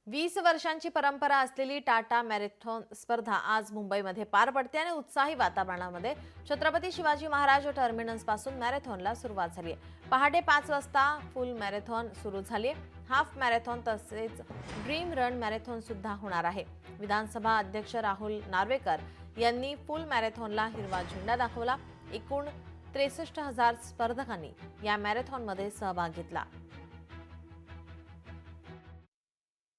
20 वर्षांची परंपरा असलेली टाटा मॅरेथॉन स्पर्धा आज मुंबईमध्ये पार पडते आणि उत्साही वातावरणामध्ये छत्रपती शिवाजी महाराज टर्मिनस पासून मॅरेथॉनला सुरुवात झाली आहे। पहाटे 5 वाजता फुल मॅरेथॉन सुरू झाली आहे। हाफ मॅरेथॉन तसेच ड्रीम रन मॅरेथॉन सुद्धा होणार आहे। विधानसभा अध्यक्ष राहुल नार्वेकर यांनी फुल मॅरेथॉनला हिरवा झेंडा दाखवला। एकूण 63,000 स्पर्धकांनी या मॅरेथॉनमध्ये सहभाग घेतला।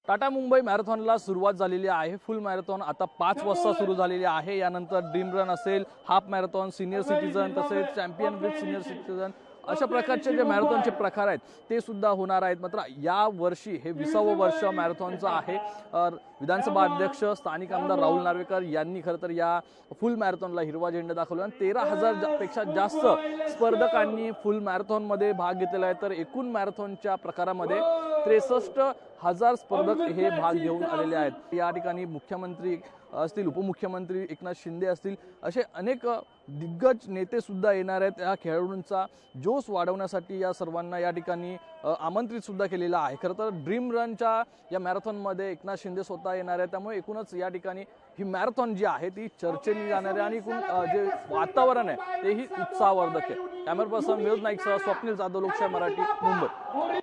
टाटा मुंबई मॅरेथॉनला सुरुवात झालेली आहे। फुल मॅरेथॉन आता 5 वाजता सुरू झालेली आहे। यानंतर ड्रीम रन असेल, हाफ मॅरेथॉन, सीनियर सिटीजन तसेच चॅम्पियन विथ सीनियर सिटीजन अशा प्रकारचे जे मॅरेथॉनचे प्रकार आहेत ते सुद्धा होणार आहेत। मात्र या वर्षी हे 20वे वर्ष मॅरेथॉनचं आहे। विधानसभा अध्यक्ष स्थानिक आमदार राहुल नार्वेकर यांनी खरं तर या फुल मॅरेथॉनला हिरवा झेंडा दाखवला आणि 13,000 पेक्षा जास्त स्पर्धकांनी फुल मॅरेथॉनमध्ये भाग घेतलेला आहे। तर एकूण मॅरेथॉनच्या प्रकारामध्ये 63,000 स्पर्धक हे भाग घेऊन आलेले आहेत। या ठिकाणी मुख्यमंत्री असतील, उपमुख्यमंत्री एकनाथ शिंदे असतील, असे अनेक दिग्गज नेते सुद्धा येणार आहेत। या खेळाडूंचा जोश वाढवण्यासाठी या सर्वांना या ठिकाणी आमंत्रित सुद्धा केलेलं आहे। खरं तर ड्रीम रनच्या या मॅरेथॉनमध्ये एकनाथ शिंदे स्वतः येणार आहेत। त्यामुळे एकूणच या ठिकाणी ही मॅरेथॉन जी आहे ती चर्चेने जाणार आहे आणि एकूण जे वातावरण आहे तेही उत्साहवर्धक आहे। कॅमेरा पर्सन विनोद नाईकसह स्वप्नील जाधव, लोकशाही मराठी, मुंबई।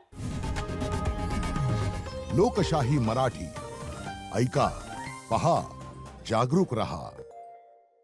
लोकशाही मराठी ऐका, पहा, जागरूक रहा।